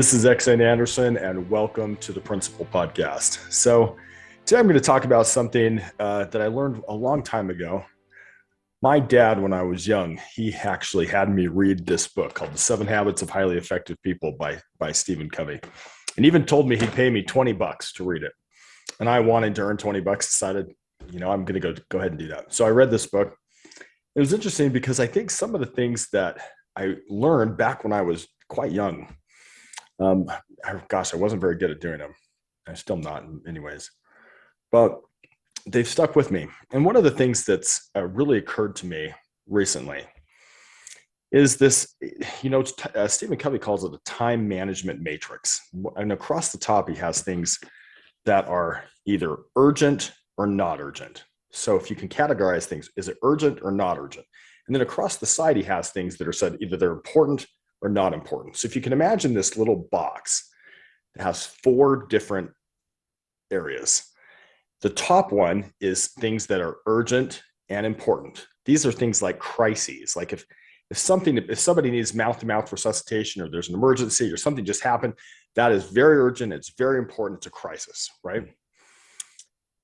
This is XN Anderson, and welcome to the Principal Podcast. So, today I'm going to talk about something that I learned a long time ago. My dad, when I was young, he actually had me read this book called The 7 Habits of Highly Effective People by Stephen Covey, and even told me he'd pay me $20 to read it. And I wanted to earn $20, decided, I'm going to go ahead and do that. So I read this book. It was interesting because I think some of the things that I learned back when I was quite young, I wasn't very good at doing them. I'm still not in many ways, but they've stuck with me. And one of the things that's really occurred to me recently is this, Stephen Covey calls it a time management matrix. And across the top, he has things that are either urgent or not urgent. So if you can categorize things, is it urgent or not urgent? And then across the side, he has things that are said either they're important or not important. So if you can imagine this little box, it has 4 different areas. The top one is things that are urgent and important. These are things like crises. Like if somebody needs mouth-to-mouth resuscitation, or there's an emergency, or something just happened, that is very urgent. It's very important. It's a crisis, right?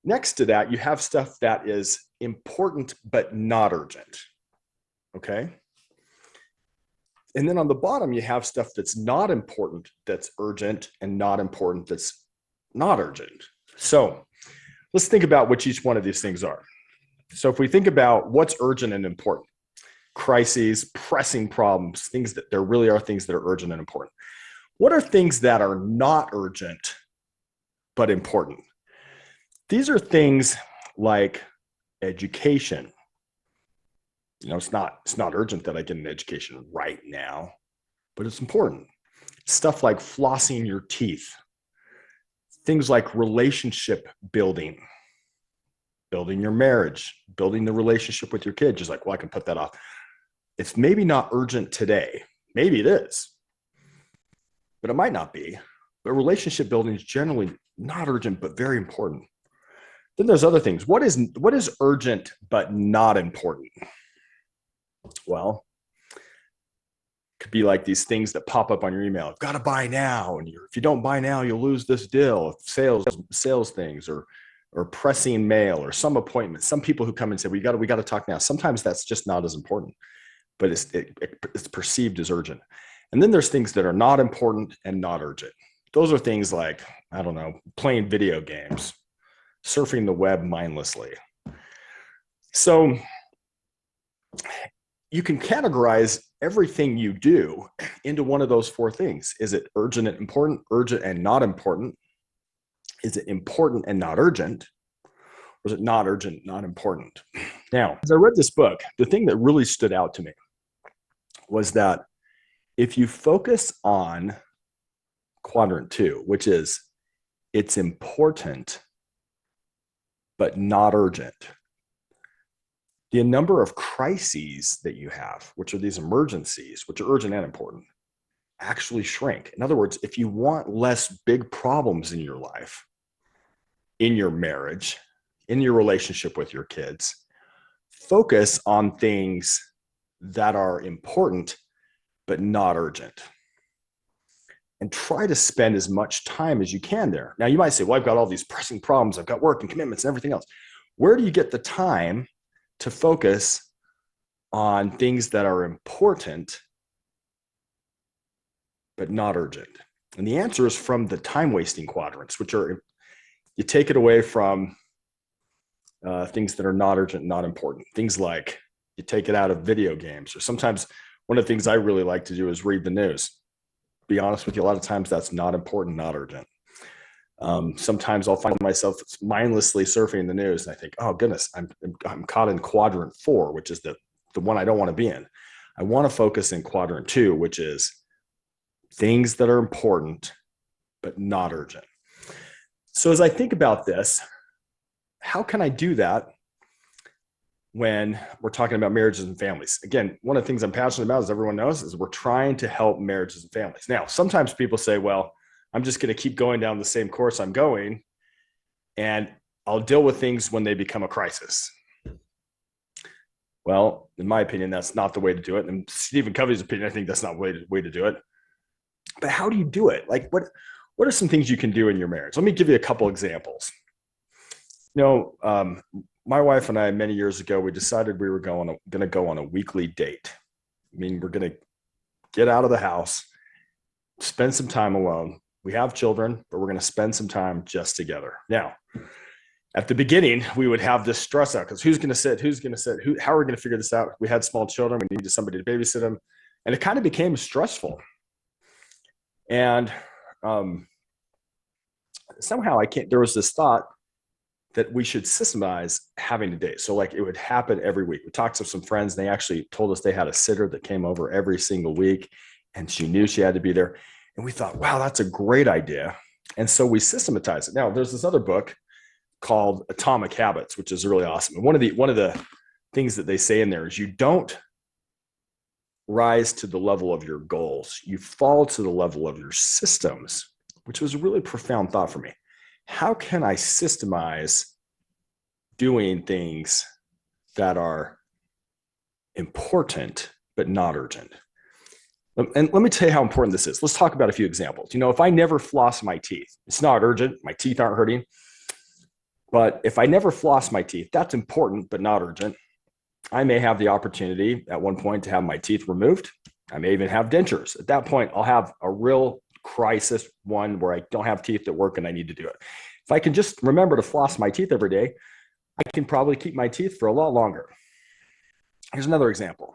Next to that, you have stuff that is important but not urgent. Okay. And then on the bottom, you have stuff that's not important, that's urgent, and not important, that's not urgent. So let's think about what each one of these things are. So if we think about what's urgent and important, crises, pressing problems, things that there really are things that are urgent and important. What are things that are not urgent but important? These are things like education. It's not urgent that I get an education right now, but it's important. Stuff like flossing your teeth, things like relationship building your marriage, building the relationship with your kid. Just like, well, I can put that off. It's maybe not urgent today. Maybe it is, but it might not be. But relationship building is generally not urgent, but very important. Then there's other things. What is urgent but not important? Well, it could be like these things that pop up on your email. I've got to buy now, and if you don't buy now, you'll lose this deal. Sales things, or pressing mail, or some appointment. Some people who come and say, we got to talk now. Sometimes that's just not as important, but it's perceived as urgent. And then there's things that are not important and not urgent. Those are things like, I don't know, playing video games, surfing the web mindlessly. So you can categorize everything you do into one of those 4 things. Is it urgent and important, urgent and not important? Is it important and not urgent? Or is it not urgent, not important? Now, as I read this book, the thing that really stood out to me was that if you focus on quadrant 2, which is it's important but not urgent, the number of crises that you have, which are these emergencies, which are urgent and important, actually shrink. In other words, if you want less big problems in your life, in your marriage, in your relationship with your kids, focus on things that are important but not urgent. And try to spend as much time as you can there. Now, you might say, well, I've got all these pressing problems. I've got work and commitments and everything else. Where do you get the time to focus on things that are important but not urgent? And the answer is from the time-wasting quadrants, which are, you take it away from things that are not urgent, not important. Things like you take it out of video games, or sometimes one of the things I really like to do is read the news. Be honest with you, a lot of times that's not important, not urgent. Sometimes I'll find myself mindlessly surfing the news, and I think, oh goodness, I'm caught in quadrant 4, which is the one I don't want to be in. I want to focus in quadrant 2, which is things that are important but not urgent. So as I think about this, how can I do that when we're talking about marriages and families? Again, one of the things I'm passionate about, as everyone knows, is we're trying to help marriages and families. Now, sometimes people say, well, I'm just going to keep going down the same course I'm going, and I'll deal with things when they become a crisis. Well, in my opinion, that's not the way to do it. And Stephen Covey's opinion, I think that's not the way to do it. But how do you do it? Like what are some things you can do in your marriage? Let me give you a couple examples. You know, my wife and I, many years ago, we decided we were going to go on a weekly date. I mean, we're going to get out of the house, spend some time alone. We have children, but we're going to spend some time just together. Now, at the beginning, we would have this stress out because who's going to sit? How are we going to figure this out? We had small children. We needed somebody to babysit them. And it kind of became stressful. And somehow there was this thought that we should systemize having a date. So like it would happen every week. We talked to some friends and they actually told us they had a sitter that came over every single week and she knew she had to be there. And we thought, wow, that's a great idea. And so we systematized it. Now there's this other book called Atomic Habits, which is really awesome. And one of the things that they say in there is you don't rise to the level of your goals. You fall to the level of your systems, which was a really profound thought for me. How can I systemize doing things that are important but not urgent? And let me tell you how important this is. Let's talk about a few examples. You know, if I never floss my teeth, it's not urgent. My teeth aren't hurting. But if I never floss my teeth, that's important but not urgent. I may have the opportunity at one point to have my teeth removed. I may even have dentures. At that point, I'll have a real crisis, one where I don't have teeth that work and I need to do it. If I can just remember to floss my teeth every day, I can probably keep my teeth for a lot longer. Here's another example.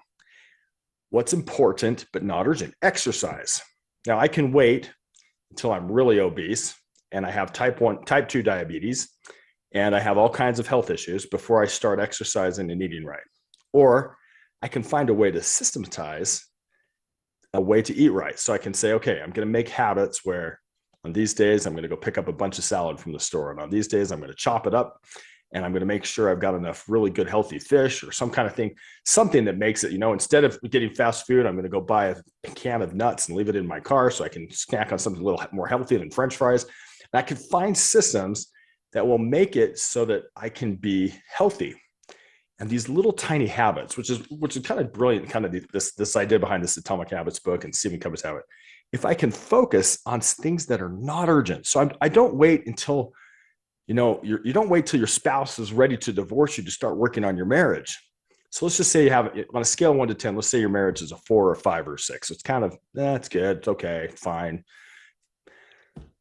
What's important but not urgent? Exercise. Now I can wait until I'm really obese and I have type 2 diabetes and I have all kinds of health issues before I start exercising and eating right. Or I can find a way to systematize a way to eat right. So I can say, okay, I'm going to make habits where on these days, I'm going to go pick up a bunch of salad from the store. And on these days, I'm going to chop it up and I'm going to make sure I've got enough really good, healthy fish or some kind of thing, something that makes it, you know, instead of getting fast food, I'm going to go buy a can of nuts and leave it in my car so I can snack on something a little more healthy than French fries. And I can find systems that will make it so that I can be healthy. And these little tiny habits, which is kind of brilliant, kind of this idea behind this Atomic Habits book and Stephen Covey's habit. If I can focus on things that are not urgent, so I don't wait until, you know, you don't wait till your spouse is ready to divorce you to start working on your marriage. So let's just say you have on a scale of 1 to 10. Let's say your marriage is a 4 or 5 or 6. It's kind of that's good, it's okay, fine.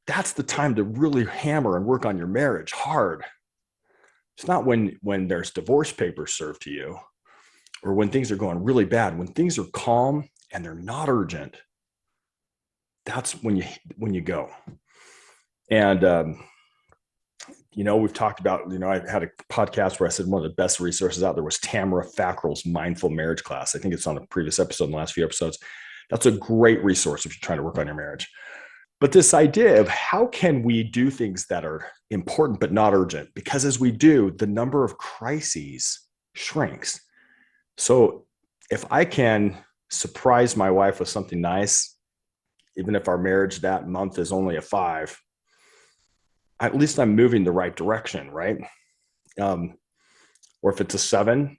That's the time to really hammer and work on your marriage hard. It's not when there's divorce papers served to you or when things are going really bad. When things are calm and they're not urgent, that's when you go. And, you know, we've talked about, you know, I had a podcast where I said one of the best resources out there was Tamara Fackrell's Mindful Marriage Class. I think it's on a previous episode in the last few episodes. That's a great resource if you're trying to work on your marriage. But this idea of how can we do things that are important but not urgent? Because as we do, the number of crises shrinks. So if I can surprise my wife with something nice, even if our marriage that month is only a 5, at least I'm moving the right direction, right? Or if it's a 7,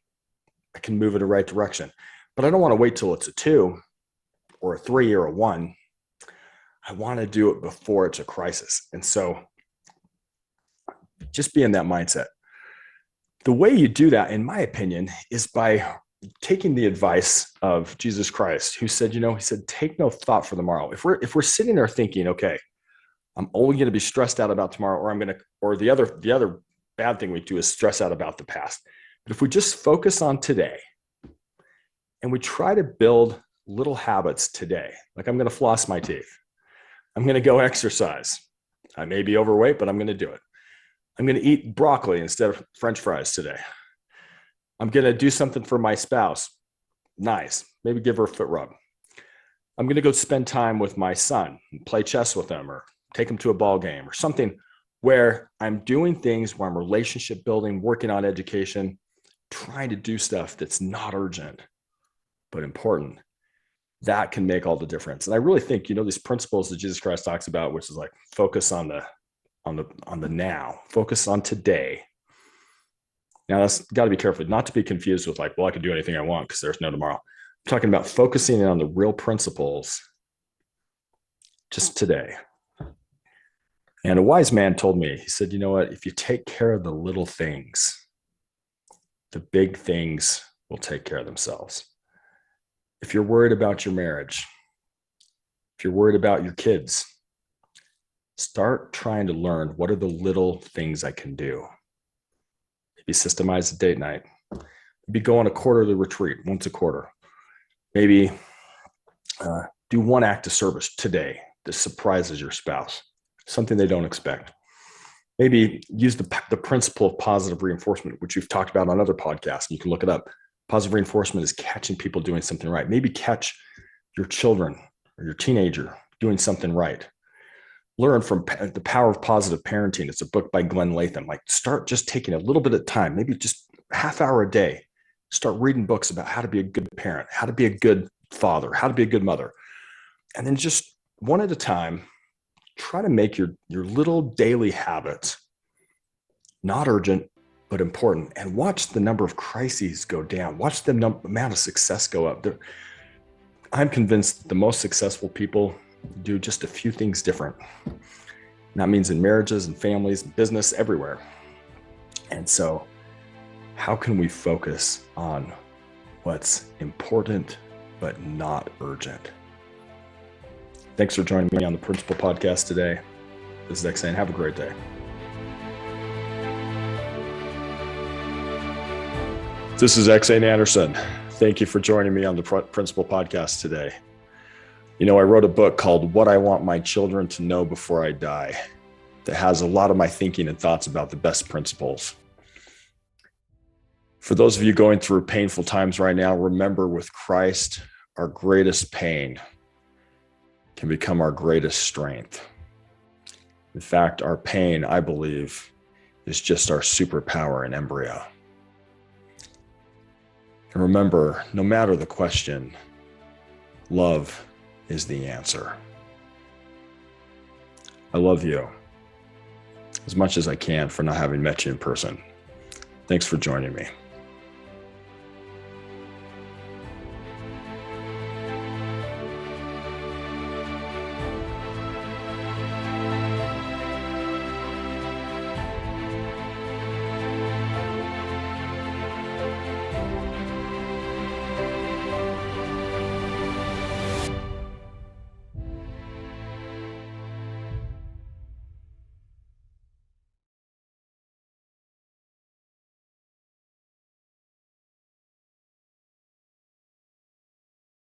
I can move in the right direction. But I don't want to wait till it's a 2 or a 3 or a 1. I want to do it before it's a crisis. And so just be in that mindset. The way you do that, in my opinion, is by taking the advice of Jesus Christ, who said, you know, he said, take no thought for tomorrow. If we're sitting there thinking, okay, I'm only going to be stressed out about tomorrow, or the other bad thing we do is stress out about the past. But if we just focus on today and we try to build little habits today, like I'm going to floss my teeth. I'm going to go exercise. I may be overweight, but I'm going to do it. I'm going to eat broccoli instead of French fries today. I'm going to do something for my spouse. Nice. Maybe give her a foot rub. I'm going to go spend time with my son and play chess with him or take him to a ball game or something where I'm doing things where I'm relationship building, working on education, trying to do stuff that's not urgent, but important. That can make all the difference. And I really think, you know, these principles that Jesus Christ talks about, which is like focus on the now, focus on today. Now that's got to be careful not to be confused with like, well, I can do anything I want because there's no tomorrow. I'm talking about focusing on the real principles just today. And a wise man told me, he said, you know what? If you take care of the little things, the big things will take care of themselves. If you're worried about your marriage, if you're worried about your kids, start trying to learn what are the little things I can do. Maybe systemize a date night. Maybe go on a quarterly retreat once a quarter. Maybe do one act of service today that surprises your spouse, something they don't expect. Maybe use the principle of positive reinforcement, which we've talked about on other podcasts, and you can look it up. Positive reinforcement is catching people doing something right. Maybe catch your children or your teenager doing something right. Learn from The Power of Positive Parenting. It's a book by Glenn Latham. Like, start just taking a little bit of time, maybe just a half hour a day. Start reading books about how to be a good parent, how to be a good father, how to be a good mother. And then just one at a time, try to make your little daily habits not urgent, but important. And watch the number of crises go down. Watch the amount of success go up. I'm convinced the most successful people do just a few things different. And that means in marriages and families, and business, everywhere. And so how can we focus on what's important, but not urgent? Thanks for joining me on the Principal Podcast today. This is X-Zane. Have a great day. This is X-Zane Anderson. Thank you for joining me on the Principal Podcast today. You know, I wrote a book called What I Want My Children to Know Before I Die that has a lot of my thinking and thoughts about the best principles. For those of you going through painful times right now, remember, with Christ, our greatest pain can become our greatest strength. In fact, our pain, I believe, is just our superpower in embryo. And remember, no matter the question, love is the answer. I love you as much as I can for not having met you in person. Thanks for joining me.